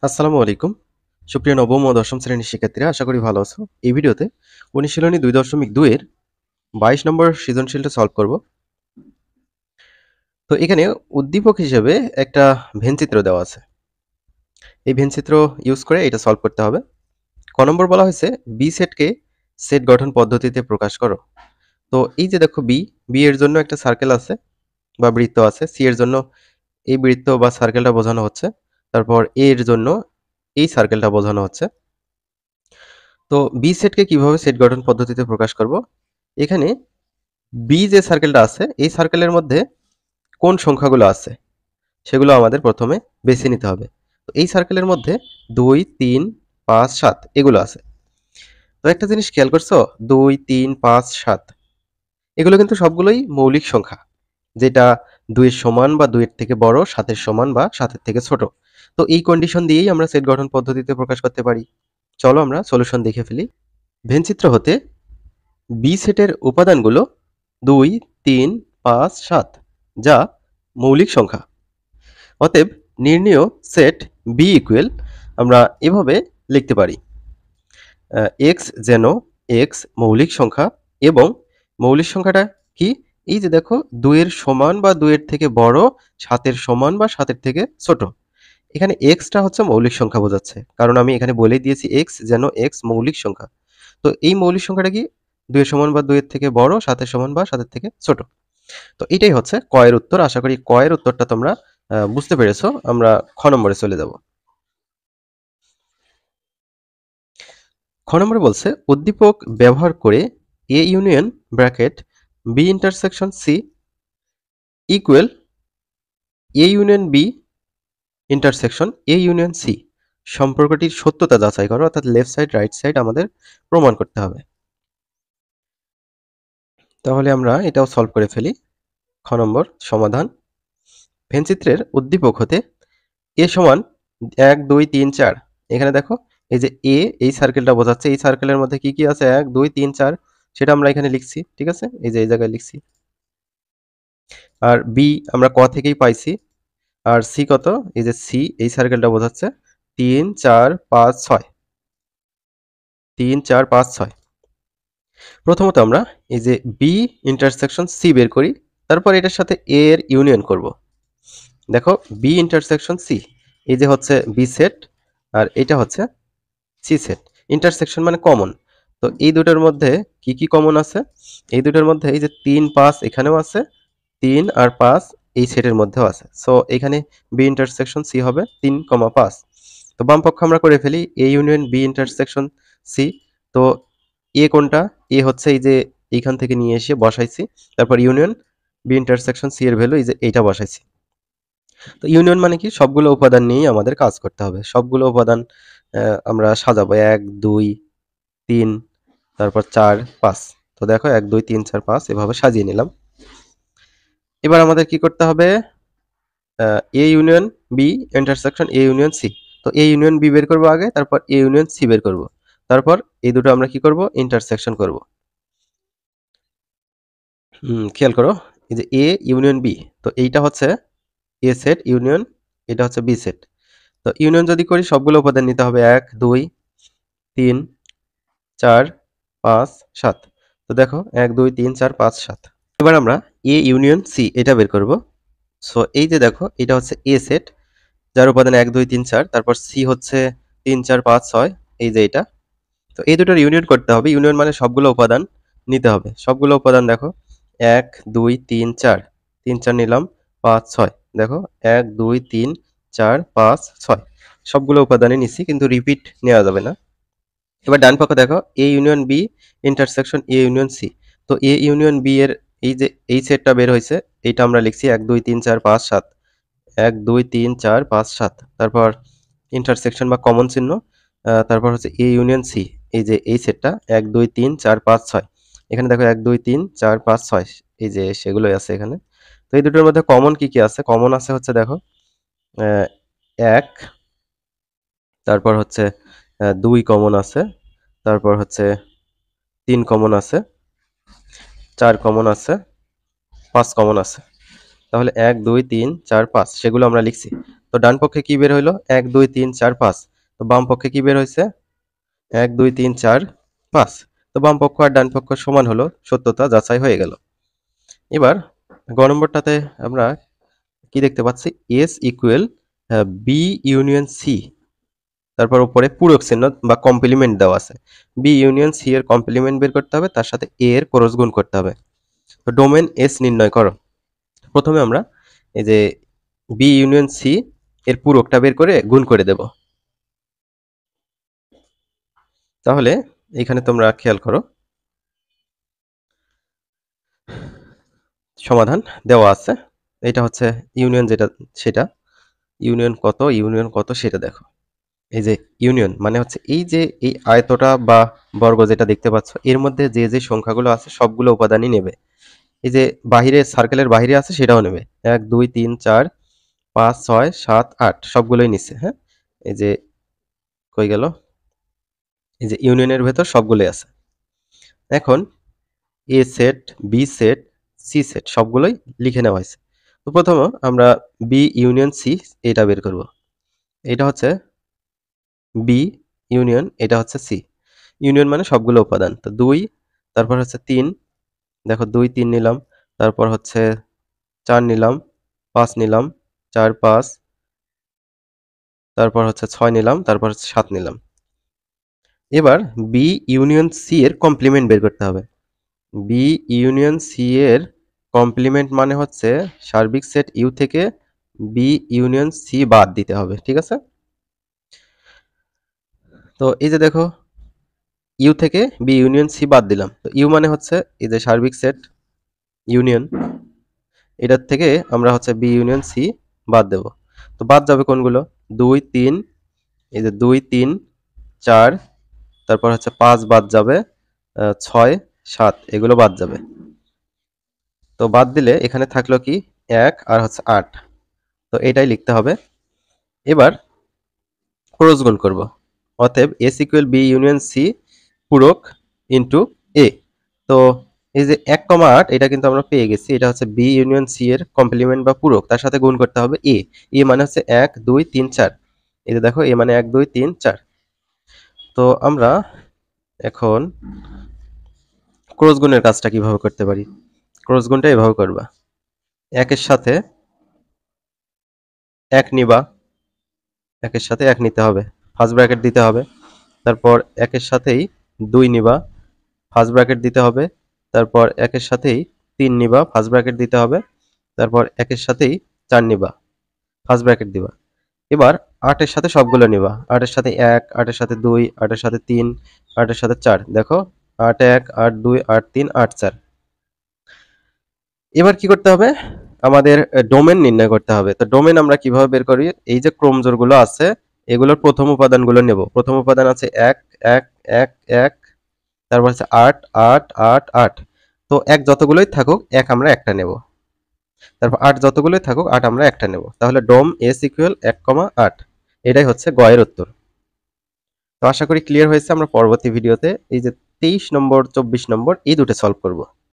আসসালামু আলাইকুম। সুপ্রিয় নবম ও দশম শ্রেণীর শিক্ষার্থীরা, আশা করি ভালো আছো। এই ভিডিওতে অনুশীলনী 2.2 এর 22 নম্বর সৃজনশীলটা সলভ করব। তো এখানে উদ্দীপক হিসেবে একটা ভেনচিত্র দেওয়া আছে। এই ভেনচিত্র ইউজ করে এটা সলভ করতে হবে। ক নম্বর বলা হয়েছে বি সেটকে সেট গঠন পদ্ধতিতে প্রকাশ করো। তো এই যে দেখো বি এর জন্য একটা সার্কেল আছে বা বৃত্ত আছে, সি এর জন্য এই বৃত্ত বা সার্কেলটা বোঝানো হচ্ছে, তারপর এ এর জন্য এই সার্কেলটা বোঝানো হচ্ছে। তো বি সেটকে কিভাবে সেট গঠন পদ্ধতিতে প্রকাশ করব? এখানে বি যে সার্কেলটা আছে এই সার্কেলের মধ্যে কোন সংখ্যাগুলো আছে সেগুলো আমাদের প্রথমে বেছে নিতে হবে। তো এই সার্কেলের মধ্যে 2, 3, 5, 7 এগুলো আছে। তো একটা জিনিস খেয়াল করছো, 2, 3, 5, 7 এগুলো কিন্তু সবগুলোই মৌলিক সংখ্যা, যেটা 2 এর সমান বা 2 এর থেকে বড়, 7 এর সমান বা 7 এর থেকে ছোট। তো এই কন্ডিশন দিয়েই আমরা সেট গঠন পদ্ধতিতে প্রকাশ করতে পারি। চলো আমরা সলিউশন দেখে ফেলি। ভেনচিত্র হতে বি সেটের উপাদানগুলো 2, 3, 5, 7 যা মৌলিক সংখ্যা। অতএব নির্ণেয় সেট বি ইকুয়াল আমরা এভাবে লিখতে পারি, এক্স যেন এক্স মৌলিক সংখ্যা এবং মৌলিক সংখ্যাটা কি? এই যে দেখো 2 এর সমান বা 2 এর থেকে বড়, 7 এর সমান বা 7 এর থেকে ছোট। এখানে এক্সটা হচ্ছে মৌলিক সংখ্যা বোঝাচ্ছে, কারণ আমি এখানে বলেই দিয়েছি এক্স যেন এক্স মৌলিক সংখ্যা। তো এই মৌলিক সংখ্যাটা কি? 2 এর সমান বা 2 এর থেকে বড়, 7 এর সমান বা 7 এর থেকে ছোট। তো এটাই হচ্ছে ক এর উত্তর। আশা করি ক এর উত্তরটা তোমরা বুঝতে পেরেছো। আমরা খ নম্বরে চলে যাব। খ নম্বরে বলছে উদ্দীপক ব্যবহার করে A union bracket B intersection C equal A union B intersection A union C সম্পর্কটির সত্যতা যাচাই করো, অর্থাৎ লেফট সাইড রাইট সাইড আমাদের প্রমাণ করতে হবে। তাহলে আমরা এটাও সলভ করে ফেলি। খ নম্বর সমাধান, ভেনচিত্রের উদ্দীপক হতে এ সমান 1, 2, 3, 4। এখানে দেখো এই যে এ এই সার্কেলটা বোঝাচ্ছে, এই সার্কেলের মধ্যে কি কি আছে 1, 2, 3, 4 সেটা আমরা এখানে লিখছি, ঠিক আছে? এই যে এই জায়গায় লিখছি। আর বি আমরা ক থেকেই পাইছি। আর সি কত? এই যে সি এই সার্কেলটা বোঝাচ্ছে 3, 4, 5, 6। 3, 4, 5, 6। প্রথমত আমরা এই যে বি ইন্টারসেকশন সি বের করি, তারপর এটার সাথে এ এর ইউনিয়ন করব। দেখো বি ইন্টারসেকশন সি, এই যে হচ্ছে বি সেট আর এটা হচ্ছে সি সেট। ইন্টারসেকশন মানে কমন। তো এই দুটোর মধ্যে কি কি কমন আছে? এই দুটোর মধ্যে এই যে 3, 5 এখানেও আছে, 3 আর 5 এই সেটের মধ্যেও আছে। সো এখানে বি ইন্টারসেকশন সি হবে 3, 5। তো বাম পক্ষ আমরা করে ফেলি A union B intersection C. তো এ কোনটা? এ হচ্ছে এই যে এইখান থেকে নিয়ে এসে বসাইছি, তারপর ইউনিয়ন বি ইন্টারসেকশন সি এর ভ্যালু এই যে এইটা বসাইছি। তো ইউনিয়ন মানে কি? সবগুলো উপাদান নিয়েই আমাদের কাজ করতে হবে। সবগুলো উপাদান আমরা সাজাবো 1, 2, 3, তারপর 4, 5। তো দেখো 1, 2, 3, 4, 5 এভাবে সাজিয়ে নিলাম। এবার আমাদের কি করতে হবে? A union B intersection A union C. তো এ ইউনিয়ন বি বের করবো আগে, তারপর এ ইউনিয়ন সি বের করব। তারপর এই দুটো আমরা কি করব? ইন্টারসেকশন করব। খেয়াল করো এই যে এ ইউনিয়ন বি, তো এইটা হচ্ছে এ সেট ইউনিয়ন, এটা হচ্ছে বি সেট। তো ইউনিয়ন যদি করি সবগুলো উপাদান নিতে হবে 1, 2, 3, 4, 5, 7। তো দেখো 1, 2, 3, 4, 5, 7। এবার আমরা এ ইউনিয়ন সি এটা বের করব। সো এই যে দেখো এটা হচ্ছে এ সেট যার উপাদান 1, 2, 3, 4, তারপর সি হচ্ছে 3, 4, 5, 6 এই যে এটা। তো এই দুটোর ইউনিয়ন করতে হবে। ইউনিয়ন মানে সবগুলো উপাদান নিতে হবে। সবগুলো উপাদান দেখো 1, 2, 3, 4। 3, 4 নিলাম, 5, 6। দেখো 1, 2, 3, 4, 5, 6 সবগুলো উপাদানই নিছি, কিন্তু রিপিট নেওয়া যাবে না। এবার ডান পক্ষে দেখো A union B intersection A union C. তো এ ইউনিয়ন বি এর এই যে এই সেটটা বের হয়েছে, এইটা আমরা লিখছি 1, 2, 3, 4, 5, 7। 1, 2, 3, 4, 5, 7। তারপর ইন্টারসেকশন বা কমন চিহ্ন, তারপর হচ্ছে এ ইউনিয়ন সি। এই যে এই সেটটা 1, 2, 3, 4, 5, 6। এখানে দেখো 1, 2, 3, 4, 5, 6 এই যে সেগুলোই আছে এখানে। তো এই দুটোর মধ্যে কমন কি কি আছে? কমন আছে হচ্ছে দেখো 1, তারপর হচ্ছে 2 কমন আছে, তারপর হচ্ছে 3 কমন আছে, 4 কমন আছে, 5 কমন আছে। তাহলে 1, 2, 3, 4, 5 সেগুলো আমরা লিখছি। তো ডান পক্ষে কি বের হইলো 1 2 3 4 5। তো বাম পক্ষে কি বের হয়েছে 1 2 3 4 5। তো বাম পক্ষ আর ডান পক্ষ সমান হলো, সত্যতা যাচাই হয়ে গেল। এবার গ নম্বরটাতে আমরা কি দেখতে পাচ্ছি, S equal B union C, তারপর উপরে পূরক চিহ্ন বা কমপ্লিমেন্ট দেওয়া আছে। বি ইউনিয়ন সি এর কমপ্লিমেন্ট বের করতে হবে, তার সাথে এ এর ক্রস গুণ করতে হবে। তো ডোমেন এস নির্ণয় করো। প্রথমে আমরা এই যে বি ইউনিয়ন সি এর পূরকটা বের করে গুণ করে দেব। তাহলে এখানে তোমরা খেয়াল করো, সমাধান দেওয়া আছে। এটা হচ্ছে ইউনিয়ন, যেটা সেটা ইউনিয়ন কত সেটা দেখো। এই যে ইউনিয়ন মানে হচ্ছে এই যে এই আয়তটা বা বর্গ যেটা দেখতে পাচ্ছ, এর মধ্যে যে যে সংখ্যাগুলো আছে সবগুলো উপাদানই নেবে। এই যে বাহিরে সার্কেলের বাহিরে আছে সেটাও নেবে, 1 2 3 4 5 6 7 8 সবগুলোই নিচ্ছে। হ্যাঁ, এই যে কই গেল, এই যে ইউনিয়নের ভেতর সবগুলোই আছে। এখন A set, B set, C set সবগুলোই লিখে নেওয়া হয়েছে। তো প্রথমে আমরা বি ইউনিয়ন সি এটা বের করব। এটা হচ্ছে বি ইউনিয়ন, এটা হচ্ছে সি। ইউনিয়ন মানে সবগুলো উপাদান। তো 2, তারপর হচ্ছে 3, দেখো 2 3 নিলাম, তারপর হচ্ছে 4 নিলাম, 5 নিলাম, 4 5, তারপর হচ্ছে 6 নিলাম, তারপর হচ্ছে 7 নিলাম। এবার বি ইউনিয়ন সি এর কমপ্লিমেন্ট বের করতে হবে। বি ইউনিয়ন সি এর কমপ্লিমেন্ট মানে হচ্ছে সার্বিক সেট ইউ থেকে বি ইউনিয়ন সি বাদ দিতে হবে, ঠিক আছে? তো এই যে দেখো, ইউ থেকে বি ইউনিয়ন সি বাদ দিলাম। তো ইউ মানে হচ্ছে এই যে সার্বিক সেট ইউনিয়ন, এটার থেকে আমরা হচ্ছে বি ইউনিয়ন সি বাদ দেব। তো বাদ যাবে কোনগুলো, 2 3, এই যে 2 3 4, তারপর হচ্ছে 5 বাদ যাবে, 6 7 এগুলো বাদ যাবে। তো বাদ দিলে এখানে থাকলো কি 1 আর হচ্ছে 8। তো এটাই লিখতে হবে। এবার ক্রস গুণ করব। অতএব S equal B union C পূরক ইন্টু এ। তো এই যে 1,8 এটা কিন্তু আমরা পেয়ে গেছি, এটা হচ্ছে বি ইউনিয়ন সি এর কমপ্লিমেন্ট বা পূরক, তার সাথে গুণ করতে হবে এ। এ মানে হচ্ছে 1 2 3 4। এই যে দেখো এ মানে 1 2 3 4। তো আমরা এখন ক্রস গুণের কাজটা কিভাবে করতে পারি, ক্রস গুণটা এভাবে করবা, 1 এর সাথে 1 নিবা, 1 এর সাথে 1 নিতে হবে, ফার্স্ট ব্র্যাকেট দিতে হবে। তারপর 1 এর সাথেই 2 নিবা, ফার্স্ট ব্র্যাকেট দিতে হবে। তারপর 1 এর সাথেই 3 নিবা, ফার্স্ট ব্র্যাকেট দিতে হবে। তারপর 1 এর সাথেই 4 নিবা, ফার্স্ট ব্র্যাকেট দিবা। এবার 8 এর সাথে সবগুলো নিবা, 8 এর সাথে 1, 8 এর সাথে 2, 8 এর সাথে 3, 8 এর সাথে 4। দেখো 8 1, 8 2, 8 3, 8 4। এবার কি করতে হবে, আমাদের ডোমেন নির্ণয় করতে হবে। তো ডোমেন আমরা কিভাবে বের করি, এই যে ক্রমজোড়গুলো আছে এগুলোর প্রথম উপাদানগুলো নেব। প্রথম উপাদান আছে 1 1 1 1, তারপর হচ্ছে 8 8 8 8। তো 1 যতগুলোই থাকুক 1 আমরা একটা নেব, তারপর 8 যতগুলোই থাকুক 8 আমরা একটা নেব। তাহলে ডোম এস ইকুয়াল 1,8। এটাই হচ্ছে গ এর উত্তর। তো আশা করি ক্লিয়ার হয়েছে। আমরা পরবর্তী ভিডিওতে এই যে 23 নম্বর 24 নম্বর এই দুটো সলভ করব।